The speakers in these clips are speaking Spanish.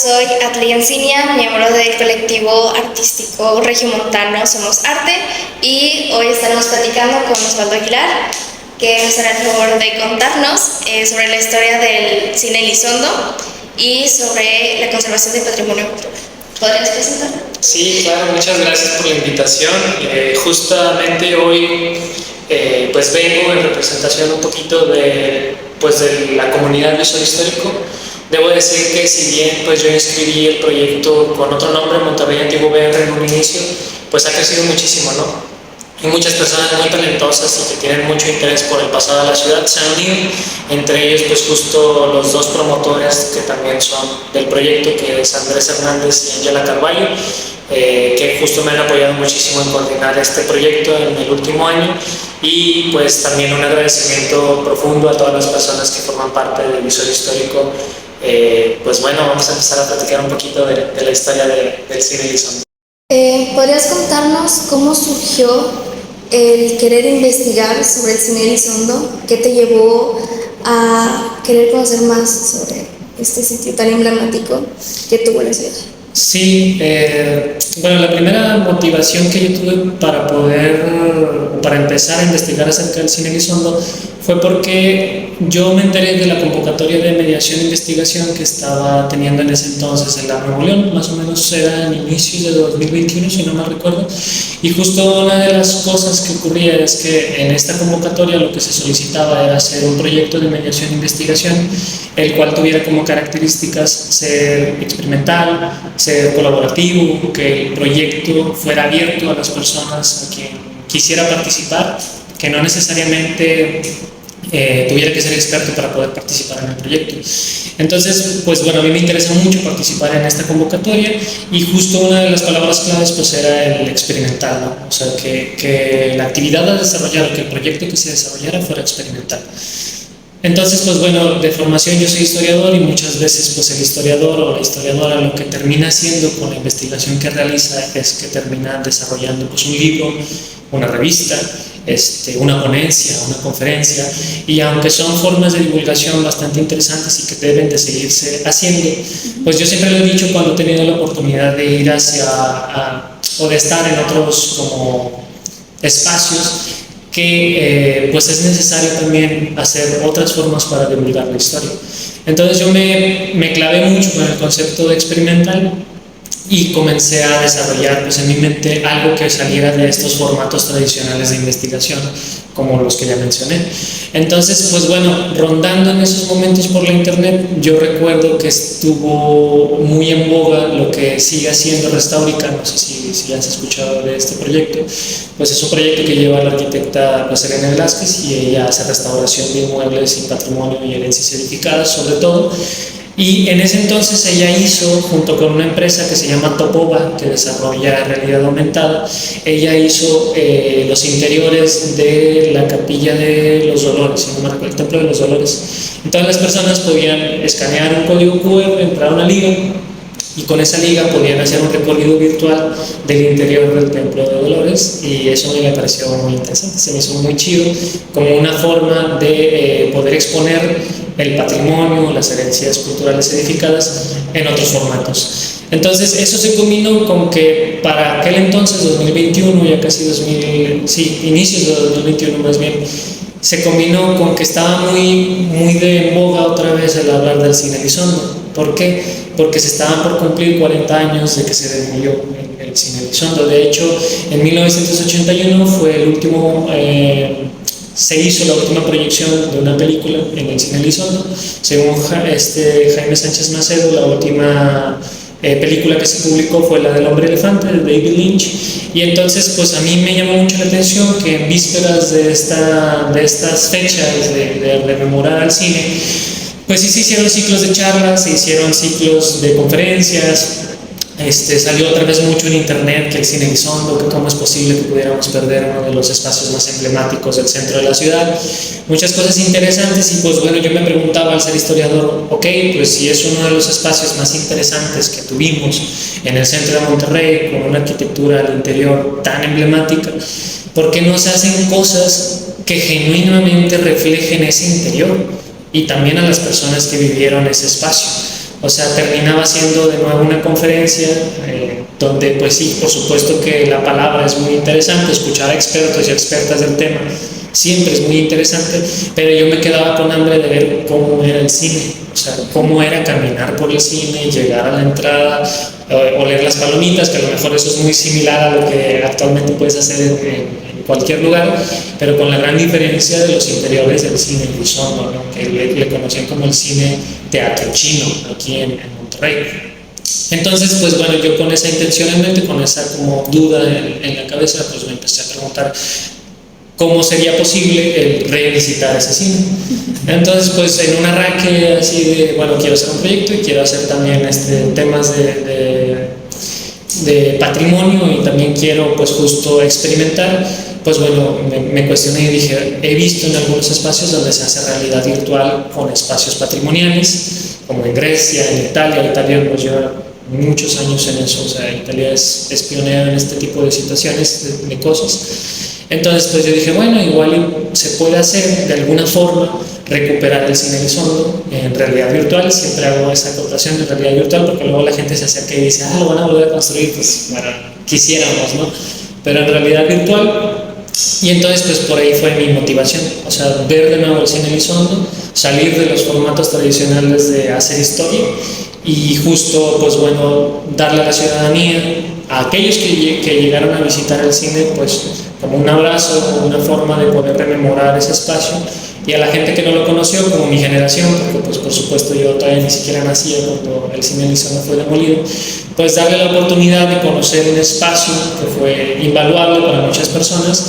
soy Atli Encinia, miembro del colectivo artístico regiomontano Somos Arte, y hoy estaremos platicando con Osvaldo Aguilar, que nos hará el favor de contarnos sobre la historia del cine Elizondo y sobre la conservación del patrimonio cultural. ¿Podrías presentarlo? Sí, claro, muchas gracias por la invitación. Justamente hoy pues vengo en representación un poquito de la comunidad Visual Histórico. Debo decir que si bien pues yo inscribí el proyecto con otro nombre, Monterrey Antiguo VR, en un inicio, pues ha crecido muchísimo, ¿no? Y muchas personas muy talentosas y que tienen mucho interés por el pasado de la ciudad se han unido, entre ellos pues justo los dos promotores que también son del proyecto, que es Andrés Hernández y Angela Carballo, que justo me han apoyado muchísimo en coordinar este proyecto en el último año. Y pues también un agradecimiento profundo a todas las personas que forman parte del Visual Histórico. Pues bueno, vamos a empezar a platicar un poquito de la historia del cine Elizondo. ¿Podrías contarnos cómo surgió el querer investigar sobre el cine Elizondo? ¿Qué te llevó a querer conocer más sobre este sitio tan emblemático que tuvo la ciudad? Sí, bueno, la primera motivación que yo tuve para empezar a investigar acerca del cine Elizondo fue porque yo me enteré de la convocatoria de mediación e investigación que estaba teniendo en ese entonces en la Nuevo León, más o menos era en inicios de 2021, si no mal recuerdo, y justo una de las cosas que ocurría es que en esta convocatoria lo que se solicitaba era hacer un proyecto de mediación e investigación, el cual tuviera como características ser experimental, ser colaborativo, que el proyecto fuera abierto a las personas a quien quisiera participar, que no necesariamente tuviera que ser experto para poder participar en el proyecto. Entonces, pues bueno, a mí me interesa mucho participar en esta convocatoria y justo una de las palabras claves pues era el experimental, ¿no? O sea, que la actividad a desarrollar, que el proyecto que se desarrollara fuera experimental. Entonces, pues bueno, de formación yo soy historiador y muchas veces pues el historiador o la historiadora lo que termina haciendo con la investigación que realiza es que termina desarrollando pues un libro, una revista, una ponencia, una conferencia, y aunque son formas de divulgación bastante interesantes y que deben de seguirse haciendo, pues yo siempre lo he dicho cuando he tenido la oportunidad de ir o de estar en otros como espacios, que pues es necesario también hacer otras formas para divulgar la historia. Entonces yo me clavé mucho con el concepto de experimental y comencé a desarrollar pues en mi mente algo que saliera de estos formatos tradicionales de investigación, como los que ya mencioné. Entonces, pues bueno, rondando en esos momentos por la internet, yo recuerdo que estuvo muy en boga lo que sigue haciendo Restaurica, no sé si ya has escuchado de este proyecto, pues es un proyecto que lleva la arquitecta pues Elena Velázquez y ella hace restauración de inmuebles y patrimonio y herencias edificadas sobre todo. Y en ese entonces ella hizo, junto con una empresa que se llama Topova, que desarrolla realidad aumentada, ella hizo los interiores de la Capilla de los Dolores, si no me recuerdo, el Templo de los Dolores. Entonces las personas podían escanear un código QR, entrar a una liga, y con esa liga podían hacer un recorrido virtual del interior del Templo de Dolores, y eso a mí me pareció muy interesante, se me hizo muy chido, como una forma de poder exponer el patrimonio, las herencias culturales edificadas en otros formatos. Entonces eso se combinó con que para aquel entonces, 2021, ya casi inicios de 2021 más bien, se combinó con que estaba muy de moda otra vez el hablar del cine Elizondo. ¿Por qué? Porque se estaban por cumplir 40 años de que se demolió el cine Elizondo. De hecho, en 1981 fue el último... se hizo la última proyección de una película en el cine Elizondo. Según Jaime Sánchez Macedo, la última película que se publicó fue la del Hombre Elefante, de David Lynch. Y entonces pues a mí me llamó mucho la atención que en vísperas de estas fechas de rememorar al cine, pues sí se hicieron ciclos de charlas, se hicieron ciclos de conferencias. Salió otra vez mucho en internet que el cine Elizondo, que cómo es posible que pudiéramos perder uno de los espacios más emblemáticos del centro de la ciudad, muchas cosas interesantes. Y pues bueno, yo me preguntaba al ser historiador, ok, pues si es uno de los espacios más interesantes que tuvimos en el centro de Monterrey, con una arquitectura al interior tan emblemática, ¿por qué no se hacen cosas que genuinamente reflejen ese interior y también a las personas que vivieron ese espacio? O sea, terminaba siendo de nuevo una conferencia donde, pues sí, por supuesto que la palabra es muy interesante, escuchar a expertos y expertas del tema siempre es muy interesante, pero yo me quedaba con hambre de ver cómo era el cine, o sea, cómo era caminar por el cine, llegar a la entrada, oler las palomitas, que a lo mejor eso es muy similar a lo que actualmente puedes hacer en cualquier lugar, pero con la gran diferencia de los interiores del cine Elizondo, ¿no? Que le conocían como el cine teatro chino aquí en Monterrey. Entonces, pues bueno, yo con esa intención en mente, con esa como duda en la cabeza, pues me empecé a preguntar cómo sería posible el revisitar ese cine. Entonces, pues en un arranque así de, bueno, quiero hacer un proyecto y quiero hacer también temas de patrimonio y también quiero pues justo experimentar, pues bueno, me cuestioné y dije, he visto en algunos espacios donde se hace realidad virtual con espacios patrimoniales, como en Grecia, en Italia. Italia nos lleva muchos años en eso, o sea, Italia es pionera en este tipo de situaciones, de cosas. Entonces, pues yo dije, bueno, igual se puede hacer de alguna forma recuperar el cine Elizondo en realidad virtual. Siempre hago esa acotación en realidad virtual porque luego la gente se acerca y dice, lo van a volver a construir, pues bueno, quisiéramos, ¿no? Pero en realidad virtual. Y entonces, pues por ahí fue mi motivación, o sea, ver de nuevo el cine Elizondo, salir de los formatos tradicionales de hacer historia y justo, pues bueno, darle a la ciudadanía, a aquellos que llegaron a visitar el cine, pues como un abrazo, como una forma de poder rememorar ese espacio, y a la gente que no lo conoció, como mi generación, porque pues por supuesto yo todavía ni siquiera nacía cuando el cine Elizondo fue demolido, pues darle la oportunidad de conocer un espacio que fue invaluable para muchas personas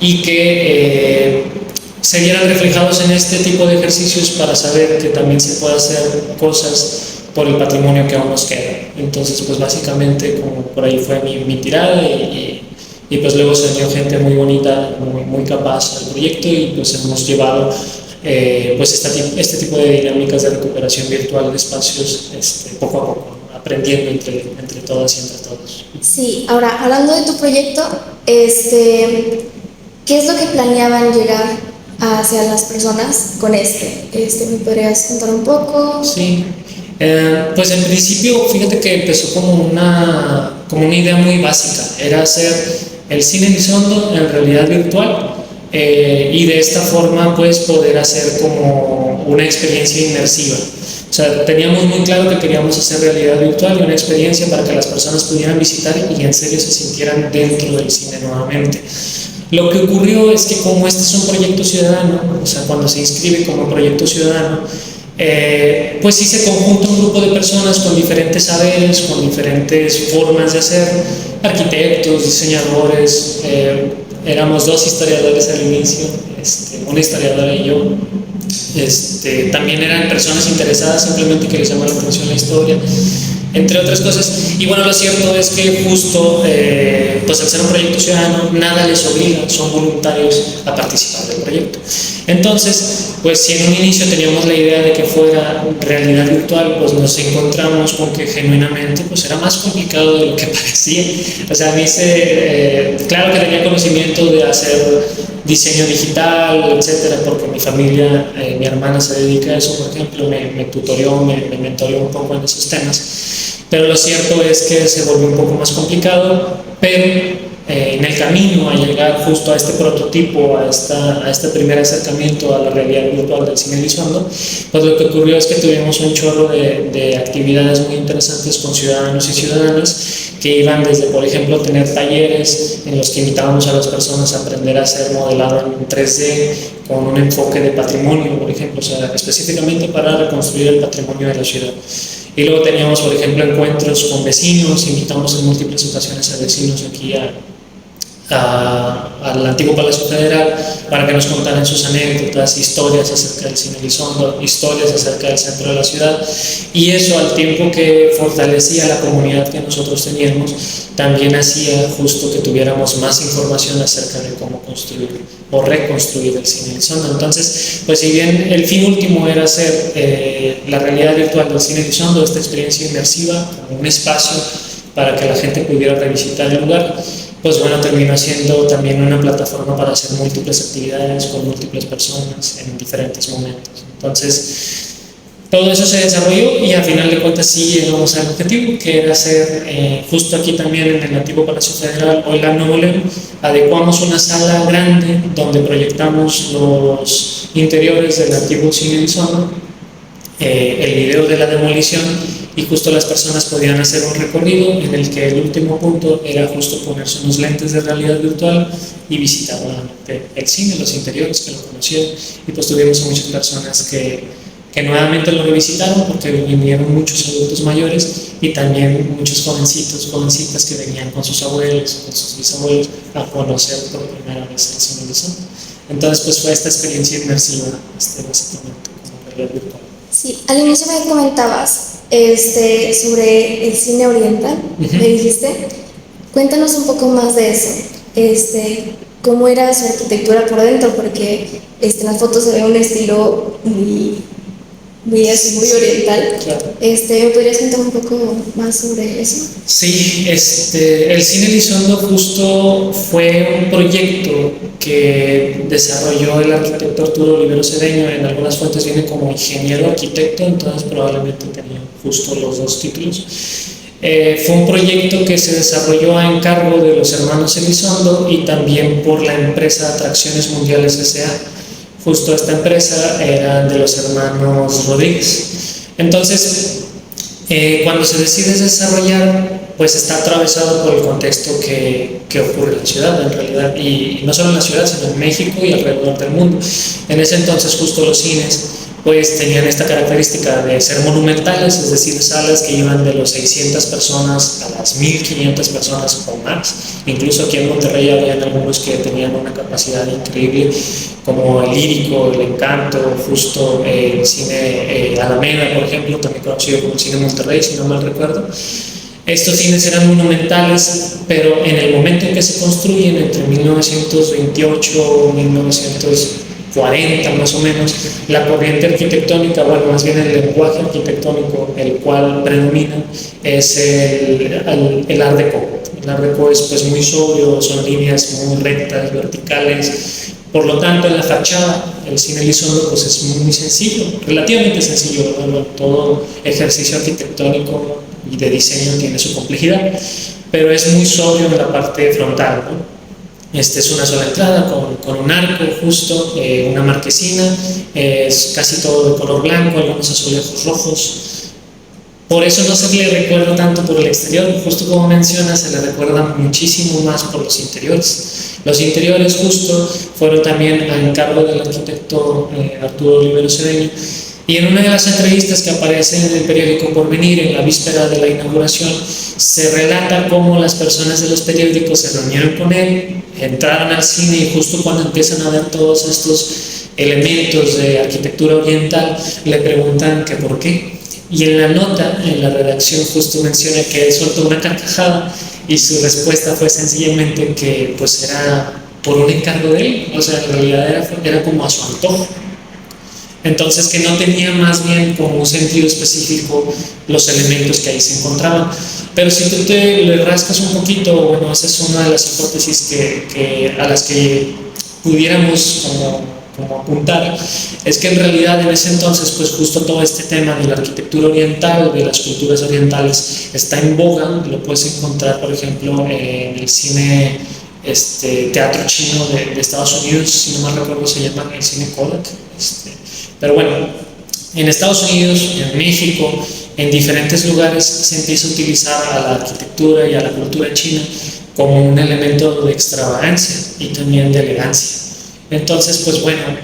y que se vieran reflejados en este tipo de ejercicios para saber que también se puede hacer cosas por el patrimonio que aún nos queda. Entonces, pues básicamente como por ahí fue mi tirada y pues luego se unió gente muy bonita, muy capaz al proyecto y pues hemos llevado pues este tipo de dinámicas de recuperación virtual de espacios poco a poco, aprendiendo entre todas y entre todos. Sí, ahora hablando de tu proyecto, ¿qué es lo que planeaban llegar hacia las personas con ¿Me podrías contar un poco? Sí, pues en principio, fíjate que empezó como una idea muy básica, era hacer el cine Elizondo en realidad virtual y de esta forma pues poder hacer como una experiencia inmersiva. O sea, teníamos muy claro que queríamos hacer realidad virtual y una experiencia para que las personas pudieran visitar y en serio se sintieran dentro del cine nuevamente. Lo que ocurrió es que como este es un proyecto ciudadano, o sea, cuando se inscribe como proyecto ciudadano, pues sí se conjunta un grupo de personas con diferentes saberes, con diferentes formas de hacer, arquitectos, diseñadores, éramos dos historiadores al inicio, una historiadora y yo. También eran personas interesadas simplemente que les llamaba la atención la historia, entre otras cosas. Y bueno, lo cierto es que justo pues al ser un proyecto ciudadano nada les obliga, son voluntarios a participar del proyecto. Entonces, pues si en un inicio teníamos la idea de que fuera realidad virtual, pues nos encontramos con que genuinamente pues era más complicado de lo que parecía. O sea, a mí claro que tenía conocimiento de hacer diseño digital, etcétera, porque mi familia, mi hermana se dedica a eso, por ejemplo, me tutorió, me mentoreó un poco en esos temas, pero lo cierto es que se volvió un poco más complicado, pero en el camino a llegar justo a este prototipo, a este primer acercamiento a la realidad virtual del cine Elizondo, pues lo que ocurrió es que tuvimos un chorro de actividades muy interesantes con ciudadanos y ciudadanas que iban desde, por ejemplo, tener talleres en los que invitábamos a las personas a aprender a hacer modelado en 3D con un enfoque de patrimonio, por ejemplo, o sea, específicamente para reconstruir el patrimonio de la ciudad. Y luego teníamos, por ejemplo, encuentros con vecinos, invitamos en múltiples ocasiones a vecinos aquí al antiguo Palacio Federal para que nos contaran sus anécdotas, historias acerca del cine Elizondo, historias acerca del centro de la ciudad, y eso al tiempo que fortalecía la comunidad que nosotros teníamos, también hacía justo que tuviéramos más información acerca de cómo construir o reconstruir el cine Elizondo. Entonces, pues si bien el fin último era hacer la realidad virtual del cine Elizondo, esta experiencia inmersiva, un espacio para que la gente pudiera revisitar el lugar, pues bueno, terminó siendo también una plataforma para hacer múltiples actividades con múltiples personas en diferentes momentos. Entonces, Todo eso se desarrolló y a final de cuentas sí llegamos al objetivo, que era hacer, justo aquí también en el antiguo Palacio Federal, hoy la Nuevo León, adecuamos una sala grande donde proyectamos los interiores del antiguo Cine Elizondo, el video de la demolición, y justo las personas podían hacer un recorrido en el que el último punto era justo ponerse unos lentes de realidad virtual y visitar nuevamente el cine, los interiores, que lo conocieron, y pues tuvimos a muchas personas que nuevamente lo revisitaron porque vinieron muchos adultos mayores y también muchos jovencitos, jovencitas que venían con sus abuelos, con sus bisabuelos a conocer por primera vez el cine de Sonda. Entonces pues fue esta experiencia inmersiva, básicamente, como realidad virtual. Sí, al inicio me comentabas sobre el cine oriental, me dijiste. Cuéntanos un poco más de eso. ¿Cómo era su arquitectura por dentro? Porque en las fotos se ve un estilo muy oriental. Claro. ¿Me podrías contar un poco más sobre eso? Sí, el Cine Elizondo justo fue un proyecto que desarrolló el arquitecto Arturo Olivero Cedeño. En algunas fuentes viene como ingeniero arquitecto, entonces probablemente tenía justo los dos títulos. Fue un proyecto que se desarrolló a encargo de los hermanos Elizondo y también por la empresa Atracciones Mundiales S.A. Justo esta empresa era de los hermanos Rodríguez. Entonces, cuando se decide desarrollar, pues está atravesado por el contexto que ocurre en la ciudad, en realidad, y no solo en la ciudad, sino en México y alrededor del mundo. En ese entonces, justo los cines pues tenían esta característica de ser monumentales, es decir, salas que iban de los 600 personas a las 1500 personas o más. Incluso aquí en Monterrey había algunos que tenían una capacidad increíble, como el Lírico, el Encanto, justo el cine Alameda, por ejemplo, también conocido como el cine Monterrey, si no mal recuerdo. Estos cines eran monumentales, pero en el momento en que se construyen, entre 1928 y 1940 más o menos, la corriente arquitectónica, bueno, más bien el lenguaje arquitectónico el cual predomina es el Art Deco. El Art Deco es pues muy sobrio, son líneas muy rectas, verticales. Por lo tanto, en la fachada, el Cine Elizondo pues es muy sencillo, relativamente sencillo, ¿no? Todo ejercicio arquitectónico y de diseño tiene su complejidad, pero es muy sobrio en la parte frontal, ¿no? Es una sola entrada con un arco justo, una marquesina, es casi todo de color blanco, algunos azulejos rojos. Por eso no se le recuerda tanto por el exterior, justo como mencionas, se le recuerda muchísimo más por los interiores. Los interiores justo fueron también a encargo del arquitecto Arturo Olivero Cedeño, y en una de las entrevistas que aparece en el periódico Porvenir en la víspera de la inauguración, se relata cómo las personas de los periódicos se reunieron con él, entraron al cine y justo cuando empiezan a ver todos estos elementos de arquitectura oriental, le preguntan que por qué. Y en la nota, en la redacción, justo menciona que él soltó una carcajada y su respuesta fue sencillamente que pues era por un encargo de él, o sea, en realidad era como a su antojo. Entonces que no tenía más bien como un sentido específico los elementos que ahí se encontraban. Pero si tú te le rascas un poquito, bueno, esa es una de las hipótesis a las que pudiéramos como apuntar, es que en realidad en ese entonces pues justo todo este tema de la arquitectura oriental, de las culturas orientales, está en boga. Lo puedes encontrar por ejemplo en el cine teatro chino de Estados Unidos, si no mal recuerdo se llama el cine Kodak. Pero bueno, en Estados Unidos, en México, en diferentes lugares se empieza a utilizar a la arquitectura y a la cultura china como un elemento de extravagancia y también de elegancia. Entonces, pues bueno,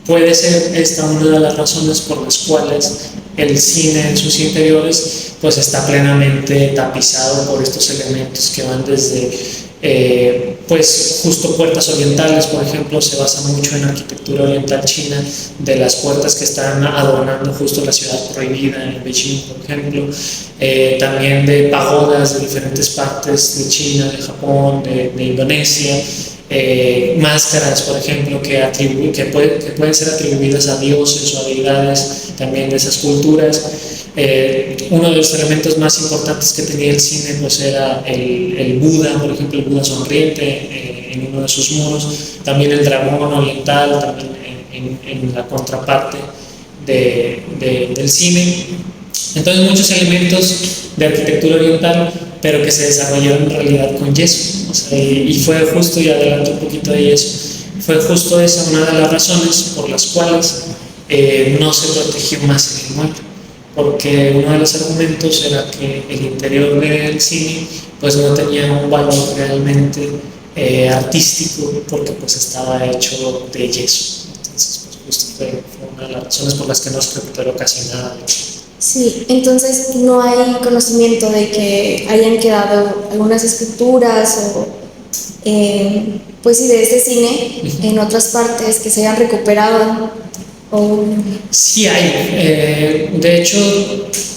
puede ser esta una de las razones por las cuales el cine en sus interiores pues está plenamente tapizado por estos elementos que van desde pues justo puertas orientales, por ejemplo, se basa mucho en arquitectura oriental china, de las puertas que están adornando justo la ciudad prohibida en Beijing, por ejemplo, también de pagodas de diferentes partes de China, de Japón, de Indonesia, máscaras, por ejemplo, que pueden ser atribuidas a dioses o a deidades también de esas culturas. Uno de los elementos más importantes que tenía el cine pues era el Buda, por ejemplo, el Buda sonriente en uno de sus muros, también el dragón oriental, también en la contraparte del cine. Entonces muchos elementos de arquitectura oriental, pero que se desarrollaron en realidad con yeso. O sea, y fue justo, y adelanto un poquito de yeso, fue justo esa una de las razones por las cuales no se protegió más el inmueble, porque uno de los argumentos era que el interior del cine pues no tenía un valor realmente artístico, porque pues estaba hecho de yeso. Entonces pues justo fue una de las razones por las que no se recuperó casi nada de eso. Sí, entonces no hay conocimiento de que hayan quedado algunas esculturas o pues sí, de este cine en otras partes que se hayan recuperado. O... Sí hay. De hecho,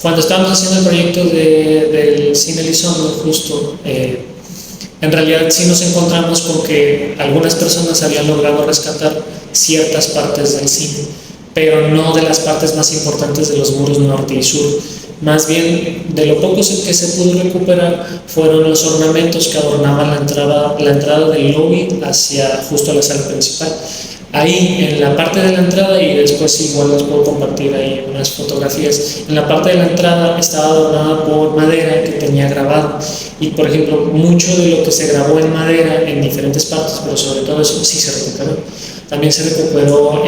cuando estábamos haciendo el proyecto del Cine Elizondo, justo, en realidad sí nos encontramos con que algunas personas habían logrado rescatar ciertas partes del cine, pero no de las partes más importantes de los muros norte y sur. Más bien, de lo poco que se pudo recuperar fueron los ornamentos que adornaban la entrada del lobby hacia justo a la sala principal. Ahí, en la parte de la entrada, y después igual les puedo compartir ahí unas fotografías, en la parte de la entrada estaba adornada por madera que tenía grabado. Y, por ejemplo, mucho de lo que se grabó en madera en diferentes partes, pero sobre todo eso sí se recuperó. También se recuperó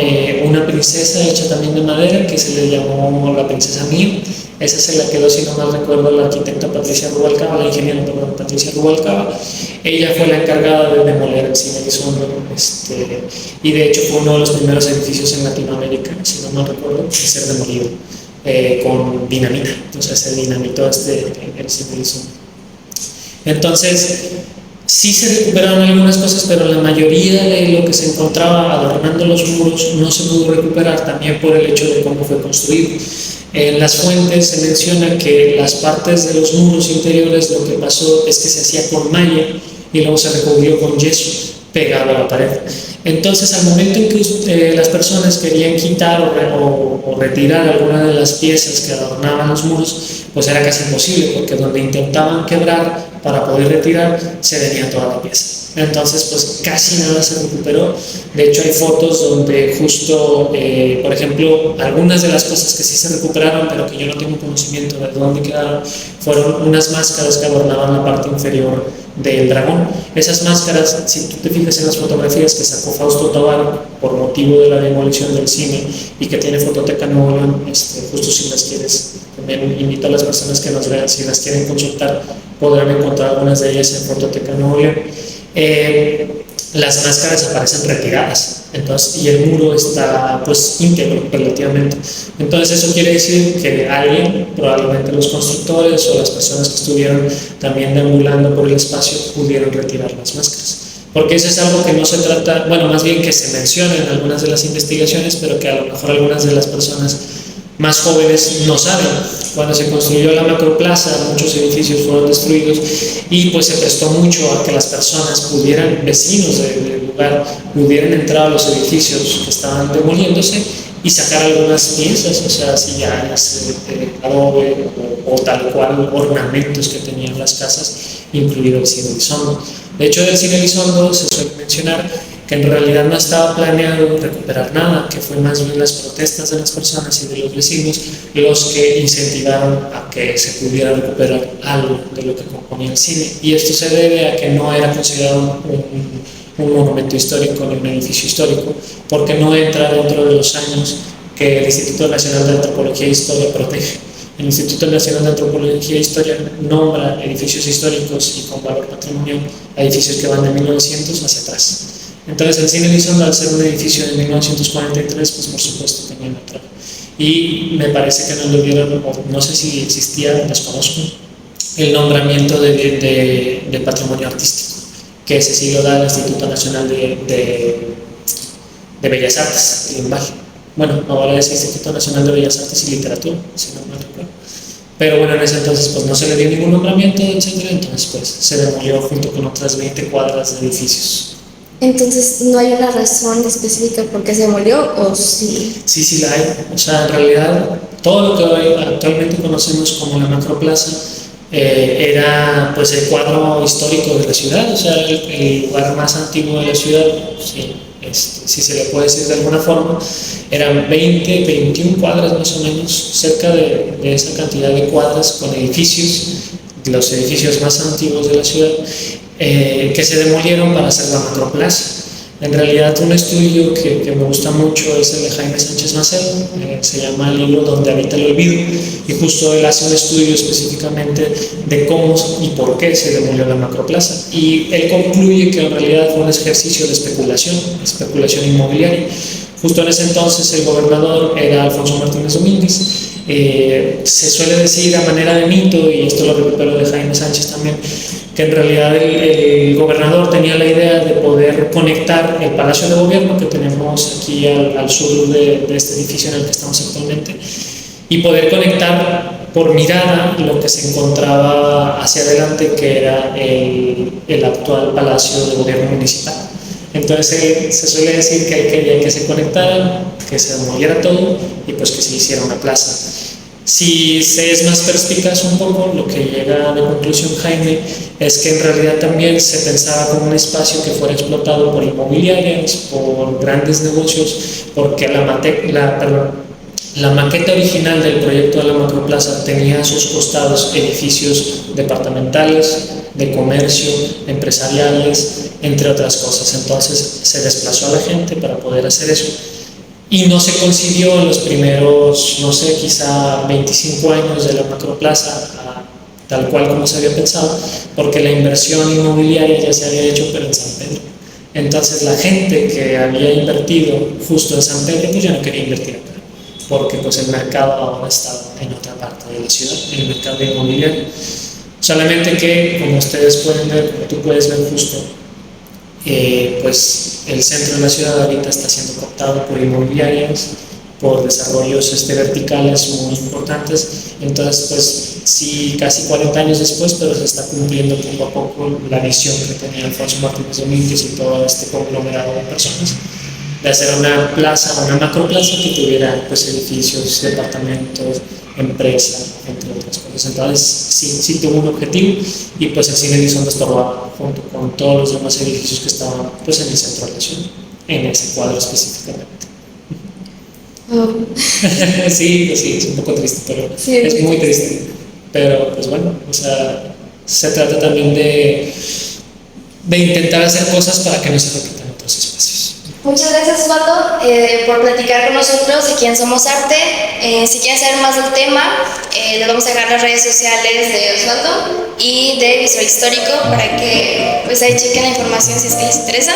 una princesa hecha también de madera que se le llamó la princesa Mía. Esa se la quedó, si no mal recuerdo, la arquitecta Patricia Rubalcaba, la ingeniera, perdón, Patricia Rubalcaba. Ella fue la encargada de demoler el Cine Elizondo, y de hecho fue uno de los primeros edificios en Latinoamérica, si no mal recuerdo, en ser demolido con dinamita. Entonces se dinamitó el Cine Elizondo. Entonces, sí se recuperaron algunas cosas, pero la mayoría de lo que se encontraba adornando los muros no se pudo recuperar, también por el hecho de cómo fue construido. En las fuentes se menciona que las partes de los muros interiores lo que pasó es que se hacía con malla y luego se recubrió con yeso pegado a la pared. Entonces, al momento en que las personas querían quitar o retirar alguna de las piezas que adornaban los muros, pues era casi imposible, porque donde intentaban quebrar para poder retirar, se venía toda la pieza. Entonces, pues casi nada se recuperó. De hecho, hay fotos donde justo, por ejemplo, algunas de las cosas que sí se recuperaron, pero que yo no tengo conocimiento de dónde quedaron, fueron unas máscaras que adornaban la parte inferior del dragón. Esas máscaras, si tú te fijas en las fotografías que sacó Fausto Tovar por motivo de la demolición del cine y que tiene Fototeca Nuevo León, justo si las quieres, también invito a las personas que nos vean, si las quieren consultar, podrán encontrar algunas de ellas en Fototeca Nuevo León. Las máscaras aparecen retiradas, entonces, y el muro está pues íntegro relativamente. Entonces eso quiere decir que alguien, probablemente los constructores o las personas que estuvieron también deambulando por el espacio, pudieron retirar las máscaras. Porque eso es algo que no se trata, bueno, más bien que se menciona en algunas de las investigaciones, pero que a lo mejor algunas de las personas más jóvenes no saben. Cuando se construyó la macroplaza, muchos edificios fueron destruidos y pues se prestó mucho a que las personas pudieran, vecinos del lugar, pudieran entrar a los edificios que estaban demoliéndose y sacar algunas piezas, o sea, sillas, adobe o tal cual ornamentos que tenían las casas, incluido el Cine Elizondo. De hecho, del Cine Elizondo se suele mencionar que en realidad no estaba planeado recuperar nada, que fue más bien las protestas de las personas y de los vecinos los que incentivaron a que se pudiera recuperar algo de lo que componía el cine. Y esto se debe a que no era considerado un monumento histórico ni un edificio histórico, porque no entra dentro de los años que el Instituto Nacional de Antropología e Historia protege. El Instituto Nacional de Antropología e Historia nombra edificios históricos y con valor patrimonial a edificios que van de 1900 hacia atrás. Entonces el Cine Elizondo, al ser un edificio de 1943, pues por supuesto tenía una trama. Y me parece que no le dieron, no sé si existía, desconozco, el nombramiento de patrimonio artístico, que ese sí lo da el Instituto Nacional de Bellas Artes, el INBAL. Bueno, ahora es el Instituto Nacional de Bellas Artes y Literatura, si no me recuerdo. Pero bueno, en ese entonces pues no se le dio ningún nombramiento, etc. Entonces pues se demolió junto con otras 20 cuadras de edificios. Entonces, ¿no hay una razón específica por qué se demolió o sí? Sí la hay. O sea, en realidad, todo lo que hoy actualmente conocemos como la macroplaza era pues el cuadro histórico de la ciudad, o sea, el lugar más antiguo de la ciudad, sí, si se le puede decir de alguna forma, eran 20, 21 cuadras más o menos, cerca de esa cantidad de cuadras con edificios, los edificios más antiguos de la ciudad, que se demolieron para hacer la macroplaza. En realidad, un estudio que me gusta mucho es el de Jaime Sánchez Macedo, se llama El libro donde habita el olvido, y justo él hace un estudio específicamente de cómo y por qué se demolió la macroplaza. Y él concluye que en realidad fue un ejercicio de especulación inmobiliaria. Justo en ese entonces el gobernador era Alfonso Martínez Domínguez. Se suele decir a manera de mito, y esto lo recupero de Jaime Sánchez también, que en realidad el gobernador tenía la idea de poder conectar el Palacio de Gobierno que tenemos aquí al sur de este edificio en el que estamos actualmente, y poder conectar por mirada lo que se encontraba hacia adelante, que era el actual Palacio de Gobierno municipal. Entonces se suele decir que él quería que se conectaran, que se demoliera todo y pues que se hiciera una plaza. Si se es más perspicaz un poco, lo que llega de conclusión Jaime es que en realidad también se pensaba como un espacio que fuera explotado por inmobiliarias, por grandes negocios, porque la maqueta original del proyecto de la macroplaza tenía a sus costados edificios departamentales, de comercio, empresariales, entre otras cosas. Entonces se desplazó a la gente para poder hacer eso. Y no se concibió en los primeros, no sé, quizá 25 años de la macroplaza tal cual como se había pensado, porque la inversión inmobiliaria ya se había hecho, pero en San Pedro. Entonces la gente que había invertido justo en San Pedro pues ya no quería invertir acá, porque pues el mercado ahora estaba en otra parte de la ciudad, en el mercado inmobiliario. Solamente que, como ustedes pueden ver, como tú puedes ver justo, pues el centro de la ciudad ahorita está siendo cooptado por inmobiliarias, por desarrollos verticales muy importantes. Entonces pues sí, casi 40 años después, pero se está cumpliendo poco a poco la visión que tenía Alfonso Martínez Domínguez y todo este conglomerado de personas, de hacer una plaza, una macroplaza que tuviera pues edificios, departamentos, empresa, entre otras cosas. Entonces sí tuvo un objetivo, y pues el Cine Elizondo estorbaba junto con todos los demás edificios que estaban pues en el centro de la ciudad, en ese cuadro específicamente. Sí, pues sí, es un poco triste, pero sí, es muy triste. Pero pues bueno, o sea, se trata también de intentar hacer cosas para que no se repitan otros espacios. Muchas gracias, Osvaldo, por platicar con nosotros aquí en Somos Arte. Si quieren saber más del tema, les vamos a dejar las redes sociales de Osvaldo y de Visual Histórico para que pues ahí chequen la información si es que les interesa.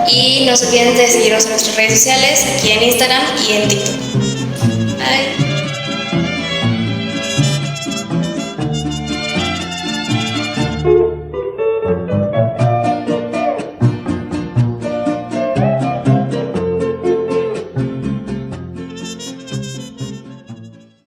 Y no se olviden de seguirnos en nuestras redes sociales, aquí en Instagram y en TikTok. Bye.